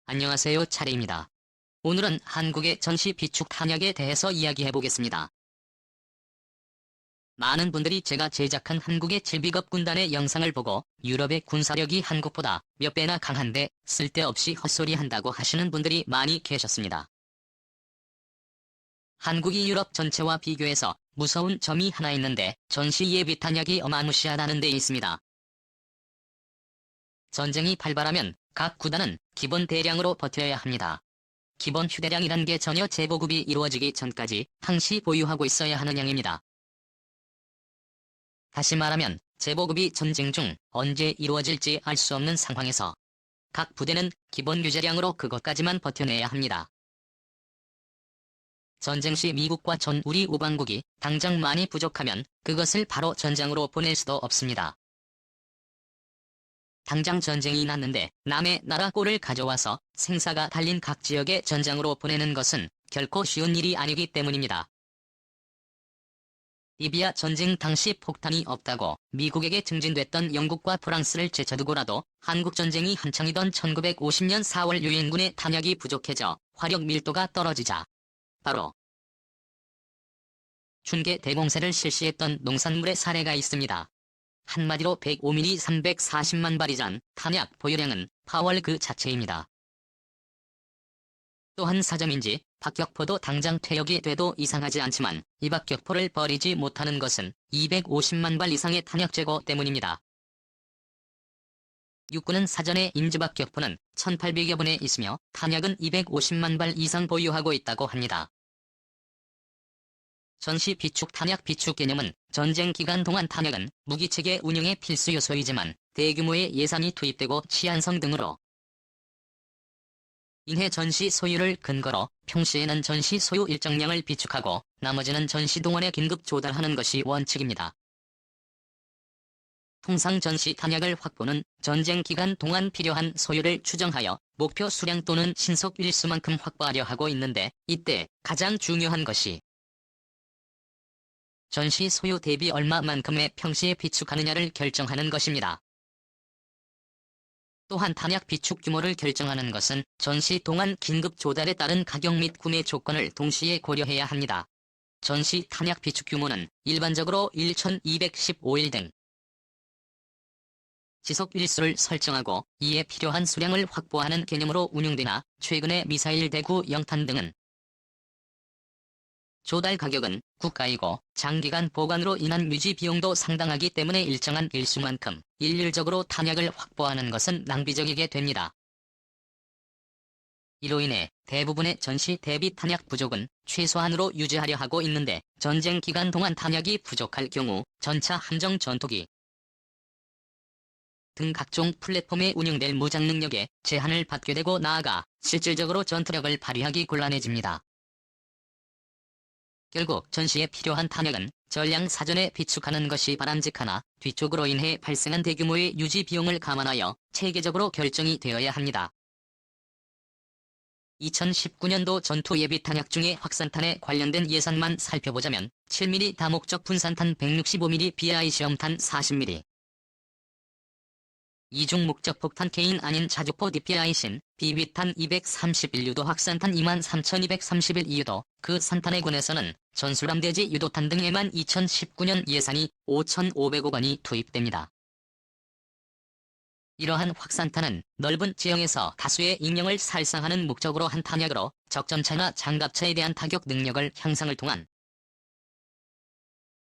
안녕하세요, 차례입니다. 오늘은 한국의 전시 비축 탄약에 대해서 이야기해보겠습니다. 많은 분들이 제가 제작한 한국의 7비급 군단의 영상을 보고 유럽의 군사력이 한국보다 몇 배나 강한데 쓸데없이 헛소리한다고 하시는 분들이 많이 계셨습니다. 한국이 유럽 전체와 비교해서 무서운 점이 하나 있는데 전시 예비 탄약이 어마무시하다는 데 있습니다. 전쟁이 발발하면 각 구단은 기본 대량으로 버텨야 합니다. 기본 휴대량이란 게 전혀 재보급이 이루어지기 전까지 항시 보유하고 있어야 하는 양입니다. 다시 말하면 재보급이 전쟁 중 언제 이루어질지 알 수 없는 상황에서 각 부대는 기본 유재량으로 그것까지만 버텨내야 합니다. 전쟁 시 미국과 전 우리 우방국이 당장 많이 부족하면 그것을 바로 전장으로 보낼 수도 없습니다. 당장 전쟁이 났는데 남의 나라 꼴을 가져와서 생사가 달린 각 지역의 전장으로 보내는 것은 결코 쉬운 일이 아니기 때문입니다. 리비아 전쟁 당시 폭탄이 없다고 미국에게 증진됐던 영국과 프랑스를 제쳐두고라도 한국전쟁이 한창이던 1950년 4월 유엔군의 탄약이 부족해져 화력 밀도가 떨어지자 바로 춘계 대공세를 실시했던 농산물의 사례가 있습니다. 한마디로 105mm 340만 발이전 탄약 보유량은 파월 그 자체입니다. 또한 사점인지 박격포도 당장 퇴역이 돼도 이상하지 않지만 이 박격포를 버리지 못하는 것은 250만 발 이상의 탄약 재고 때문입니다. 육군은 사전에 인즈박격포는 1800여 분에 있으며 탄약은 250만 발 이상 보유하고 있다고 합니다. 전시 비축 탄약 비축 개념은 전쟁 기간 동안 탄약은 무기체계 운영의 필수 요소이지만 대규모의 예산이 투입되고 치안성 등으로 인해 전시 소유를 근거로 평시에는 전시 소유 일정량을 비축하고 나머지는 전시 동원에 긴급 조달하는 것이 원칙입니다. 통상 전시 탄약을 확보는 전쟁 기간 동안 필요한 소유를 추정하여 목표 수량 또는 신속 일수만큼 확보하려 하고 있는데 이때 가장 중요한 것이 전시 소요 대비 얼마만큼의 평시에 비축하느냐를 결정하는 것입니다. 또한 탄약 비축 규모를 결정하는 것은 전시 동안 긴급 조달에 따른 가격 및 구매 조건을 동시에 고려해야 합니다. 전시 탄약 비축 규모는 일반적으로 1215일 등 지속 일수를 설정하고 이에 필요한 수량을 확보하는 개념으로 운용되나 최근의 미사일 대구 영탄 등은 조달 가격은 국가이고 장기간 보관으로 인한 유지 비용도 상당하기 때문에 일정한 일수만큼 일률적으로 탄약을 확보하는 것은 낭비적이게 됩니다. 이로 인해 대부분의 전시 대비 탄약 부족은 최소한으로 유지하려 하고 있는데 전쟁 기간 동안 탄약이 부족할 경우 전차 함정 전투기 등 각종 플랫폼에 운용될 무장 능력에 제한을 받게 되고 나아가 실질적으로 전투력을 발휘하기 곤란해집니다. 결국 전시에 필요한 탄약은 전량 사전에 비축하는 것이 바람직하나 뒤쪽으로 인해 발생한 대규모의 유지 비용을 감안하여 체계적으로 결정이 되어야 합니다. 2019년도 전투 예비 탄약 중에 확산탄에 관련된 예산만 살펴보자면 7mm 다목적 분산탄 165mm BI 시험탄 40mm 이중 목적 폭탄 K인 아닌 자주포 DPI신 BB탄 231유도 확산탄 23,231 그 산탄의 군에서는 전술함대지 유도탄 등에만 2019년 예산이 5,500억 원이 투입됩니다. 이러한 확산탄은 넓은 지형에서 다수의 인명을 살상하는 목적으로 한 탄약으로 적전차나 장갑차에 대한 타격 능력을 향상을 통한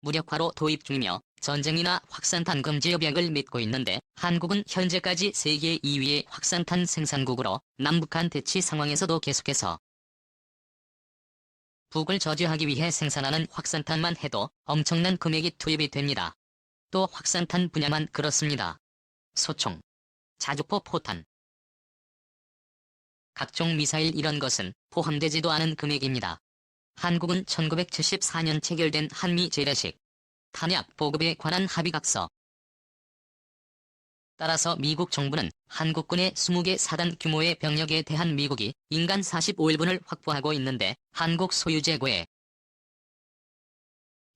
무력화로 도입 중이며 전쟁이나 확산탄 금지 협약을 맺고 있는데 한국은 현재까지 세계 2위의 확산탄 생산국으로 남북한 대치 상황에서도 계속해서 북을 저지하기 위해 생산하는 확산탄만 해도 엄청난 금액이 투입이 됩니다. 또 확산탄 분야만 그렇습니다. 소총, 자주포 포탄, 각종 미사일 이런 것은 포함되지도 않은 금액입니다. 한국은 1974년 체결된 한미 재래식 탄약 보급에 관한 합의각서 따라서 미국 정부는 한국군의 20개 사단 규모의 병력에 대한 미국이 인간 45일분을 확보하고 있는데 한국 소유 재고에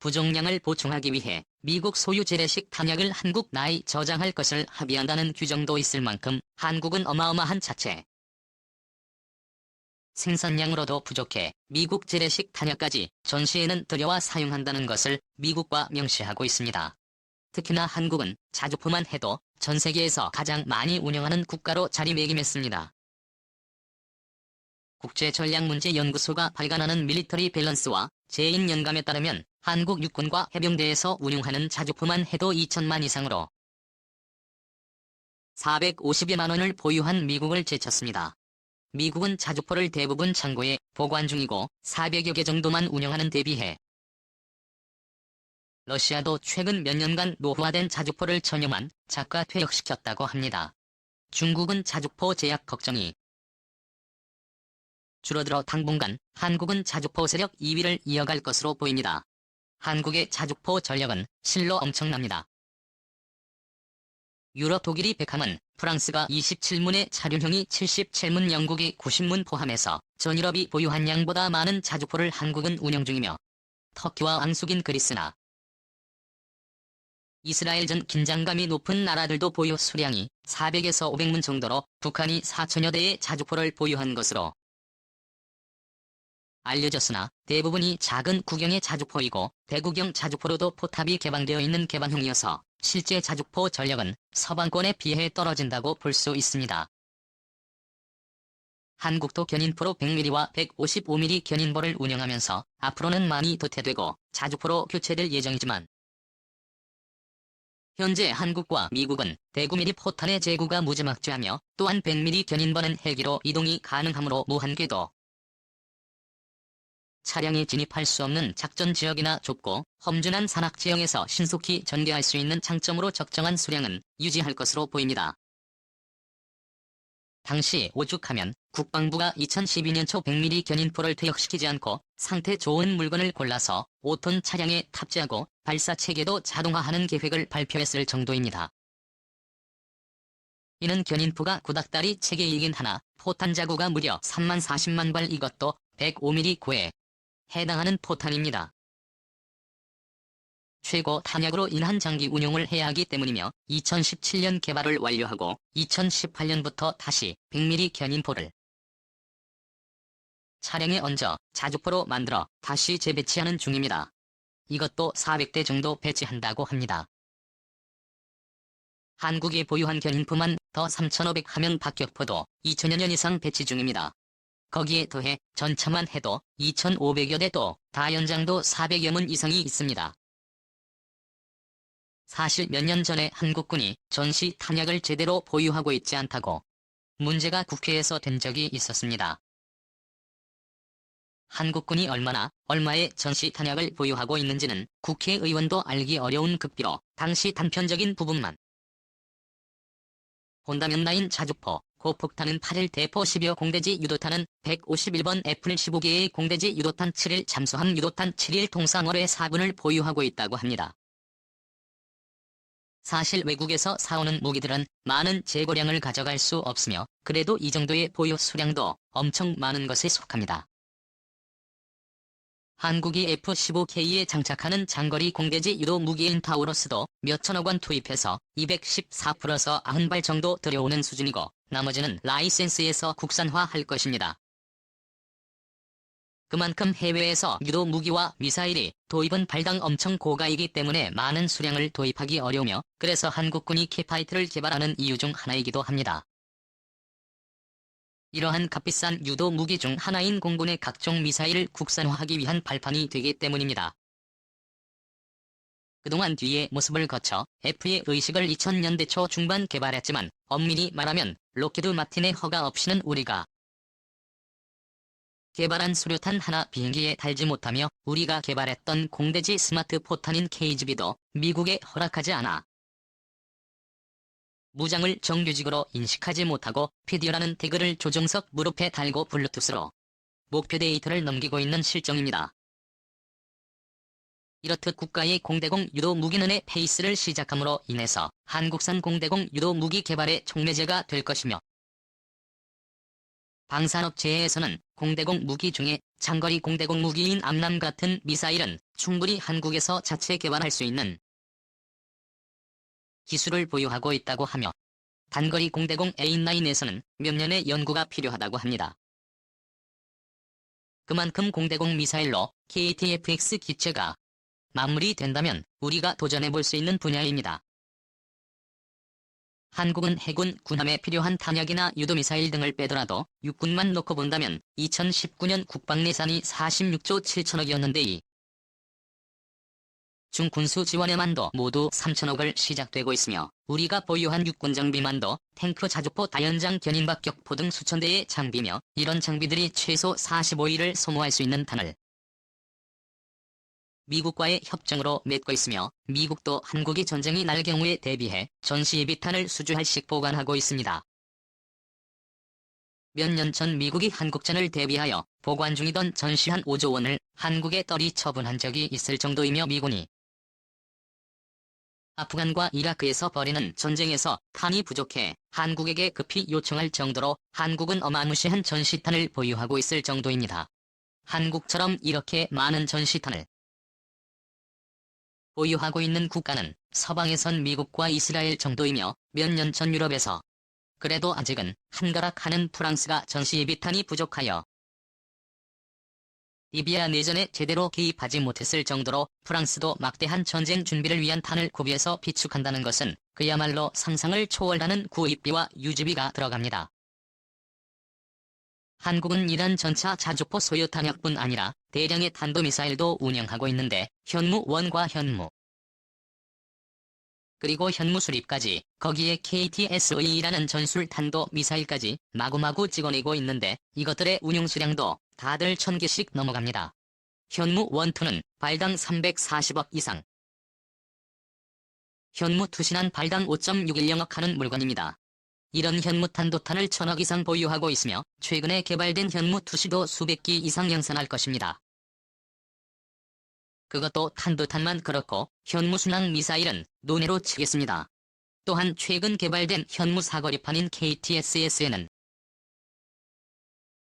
부족량을 보충하기 위해 미국 소유 재래식 탄약을 한국 나이 저장할 것을 합의한다는 규정도 있을 만큼 한국은 어마어마한 자체 생산량으로도 부족해 미국 재래식 탄약까지 전시에는 들여와 사용한다는 것을 미국과 명시하고 있습니다. 특히나 한국은 자주포만 해도 전 세계에서 가장 많이 운영하는 국가로 자리매김했습니다. 국제전략문제연구소가 발간하는 밀리터리 밸런스와 제1연감에 따르면 한국 육군과 해병대에서 운용하는 자주포만 해도 2천만 이상으로 450여만 원을 보유한 미국을 제쳤습니다. 미국은 자주포를 대부분 창고에 보관 중이고 400여 개 정도만 운영하는 데 비해 러시아도 최근 몇 년간 노후화된 자주포를 전염한 작가 퇴역시켰다고 합니다. 중국은 자주포 제약 걱정이 줄어들어 당분간 한국은 자주포 세력 2위를 이어갈 것으로 보입니다. 한국의 자주포 전력은 실로 엄청납니다. 유럽 독일이 100함은 프랑스가 27문에 차륜형이 77문 영국이 90문 포함해서 전유럽이 보유한 양보다 많은 자주포를 한국은 운영 중이며 터키와 앙숙인 그리스나 이스라엘 전 긴장감이 높은 나라들도 보유 수량이 400에서 500문 정도로 북한이 4천여 대의 자주포를 보유한 것으로 알려졌으나 대부분이 작은 구경의 자주포이고 대구경 자주포로도 포탑이 개방되어 있는 개방형이어서 실제 자주포 전력은 서방권에 비해 떨어진다고 볼 수 있습니다. 한국도 견인포로 100mm와 155mm 견인포를 운영하면서 앞으로는 많이 도태되고 자주포로 교체될 예정이지만 현재 한국과 미국은 대구미리 포탄의 제구가 무지막지하며 또한 100mm 견인포는 헬기로 이동이 가능하므로 무한궤도 차량이 진입할 수 없는 작전 지역이나 좁고 험준한 산악 지형에서 신속히 전개할 수 있는 장점으로 적정한 수량은 유지할 것으로 보입니다. 당시 오죽하면 국방부가 2012년 초 100mm 견인포를 퇴역시키지 않고 상태 좋은 물건을 골라서 5톤 차량에 탑재하고 발사체계도 자동화하는 계획을 발표했을 정도입니다. 이는 견인포가 구닥다리 체계이긴 하나 포탄 자구가 무려 3만 40만 발 이것도 105mm 고에 해당하는 포탄입니다. 최고 탄약으로 인한 장기 운용을 해야 하기 때문이며 2017년 개발을 완료하고 2018년부터 다시 100mm 견인포를 차량에 얹어 자주포로 만들어 다시 재배치하는 중입니다. 이것도 400대 정도 배치한다고 합니다. 한국이 보유한 견인포만 더 3,500하면 박격포도 2천여 년 이상 배치 중입니다. 거기에 더해 전차만 해도 2,500여 대 또 다연장도 400여 문 이상이 있습니다. 사실 몇 년 전에 한국군이 전시 탄약을 제대로 보유하고 있지 않다고 문제가 국회에서 된 적이 있었습니다. 한국군이 얼마의 전시 탄약을 보유하고 있는지는 국회의원도 알기 어려운 급비로 당시 단편적인 부분만 본다면 9 자주포, 고폭탄은 8일 대포 10여 공대지 유도탄은 151번 애플 15개의 공대지 유도탄 7일 잠수함 유도탄 7일 통상월의 4분을 보유하고 있다고 합니다. 사실 외국에서 사오는 무기들은 많은 재고량을 가져갈 수 없으며 그래도 이 정도의 보유 수량도 엄청 많은 것에 속합니다. 한국이 F-15K에 장착하는 장거리 공대지 유도 무기인 타우러스도 몇천억 원 투입해서 214%서 90발 정도 들여오는 수준이고 나머지는 라이센스에서 국산화할 것입니다. 그만큼 해외에서 유도 무기와 미사일이 도입은 발당 엄청 고가이기 때문에 많은 수량을 도입하기 어려우며 그래서 한국군이 캐파이트를 개발하는 이유 중 하나이기도 합니다. 이러한 값비싼 유도 무기 중 하나인 공군의 각종 미사일을 국산화하기 위한 발판이 되기 때문입니다. 그동안 뒤의 모습을 거쳐 F의 의식을 2000년대 초 중반 개발했지만 엄밀히 말하면 록히드 마틴의 허가 없이는 우리가 개발한 수류탄 하나 비행기에 달지 못하며 우리가 개발했던 공대지 스마트 포탄인 KGB도 미국에 허락하지 않아 무장을 정규직으로 인식하지 못하고 PD라는 태그를 조종석 무릎에 달고 블루투스로 목표 데이터를 넘기고 있는 실정입니다. 이렇듯 국가의 공대공 유도 무기는의 페이스를 시작함으로 인해서 한국산 공대공 유도 무기 개발의 촉매제가 될 것이며 방산업체에서는 공대공 무기 중에 장거리 공대공 무기인 암람 같은 미사일은 충분히 한국에서 자체 개발할 수 있는 기술을 보유하고 있다고 하며 단거리 공대공 A9에서는 몇 년의 연구가 필요하다고 합니다. 그만큼 공대공 미사일로 KTFX 기체가 마무리된다면 우리가 도전해볼 수 있는 분야입니다. 한국은 해군 군함에 필요한 탄약이나 유도미사일 등을 빼더라도 육군만 놓고 본다면 2019년 국방 예산이 46조 7천억이었는데 이 중 군수 지원에만도 모두 3천억을 시작되고 있으며 우리가 보유한 육군 장비만도 탱크 자주포 다연장 견인박격포 등 수천 대의 장비며 이런 장비들이 최소 45일을 소모할 수 있는 탄을 미국과의 협정으로 맺고 있으며 미국도 한국이 전쟁이 날 경우에 대비해 전시예비탄을 수주할씩 보관하고 있습니다. 몇 년 전 미국이 한국전을 대비하여 보관 중이던 전시한 5조 원을 한국에 떨이 처분한 적이 있을 정도이며 미군이 아프간과 이라크에서 벌이는 전쟁에서 탄이 부족해 한국에게 급히 요청할 정도로 한국은 어마무시한 전시탄을 보유하고 있을 정도입니다. 한국처럼 이렇게 많은 전시탄을 보유하고 있는 국가는 서방에선 미국과 이스라엘 정도이며 몇 년 전 유럽에서 그래도 아직은 한가락하는 프랑스가 전시예비탄이 부족하여 리비아 내전에 제대로 개입하지 못했을 정도로 프랑스도 막대한 전쟁 준비를 위한 탄을 구비해서 비축한다는 것은 그야말로 상상을 초월하는 구입비와 유지비가 들어갑니다. 한국은 이란 전차 자주포 소유 탄약뿐 아니라 대량의 탄도미사일도 운영하고 있는데 현무1과 현무 그리고 현무 수립까지 거기에 KTSA라는 전술 탄도 미사일까지 마구마구 찍어내고 있는데 이것들의 운용 수량도 다들 1000개씩 넘어갑니다. 현무 1, 2는 발당 340억 이상. 현무 2는 발당 5.610억 하는 물건입니다. 이런 현무 탄도탄을 1000억 이상 보유하고 있으며 최근에 개발된 현무 2도 수백 기 이상 양산할 것입니다. 그것도 탄도탄만 그렇고 현무 순항 미사일은 논외로 치겠습니다. 또한 최근 개발된 현무 사거리판인 KTSS에는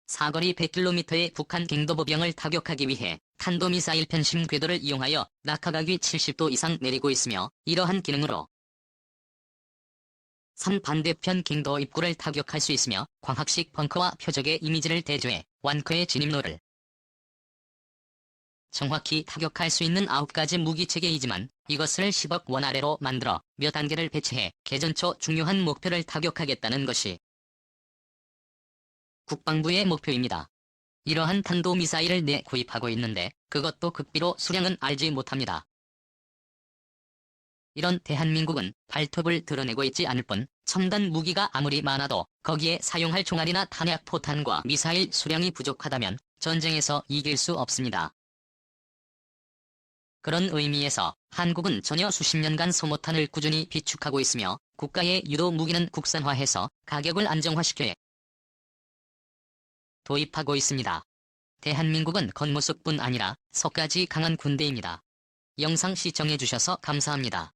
사거리 100km의 북한 갱도보병을 타격하기 위해 탄도미사일 편심 궤도를 이용하여 낙하각이 70도 이상 내리고 있으며 이러한 기능으로 산 반대편 갱도 입구를 타격할 수 있으며 광학식 벙커와 표적의 이미지를 대조해 완커의 진입로를 정확히 타격할 수 있는 9가지 무기체계이지만 이것을 10억 원 아래로 만들어 몇 단계를 배치해 개전 초 중요한 목표를 타격하겠다는 것이 국방부의 목표입니다. 이러한 탄도미사일을 구입하고 있는데 그것도 극비로 수량은 알지 못합니다. 이런 대한민국은 발톱을 드러내고 있지 않을 뿐 첨단 무기가 아무리 많아도 거기에 사용할 총알이나 탄약 포탄과 미사일 수량이 부족하다면 전쟁에서 이길 수 없습니다. 그런 의미에서 한국은 전혀 수십 년간 소모탄을 꾸준히 비축하고 있으며 국가의 유도 무기는 국산화해서 가격을 안정화시켜 도입하고 있습니다. 대한민국은 겉모습뿐 아니라 속까지 강한 군대입니다. 영상 시청해주셔서 감사합니다.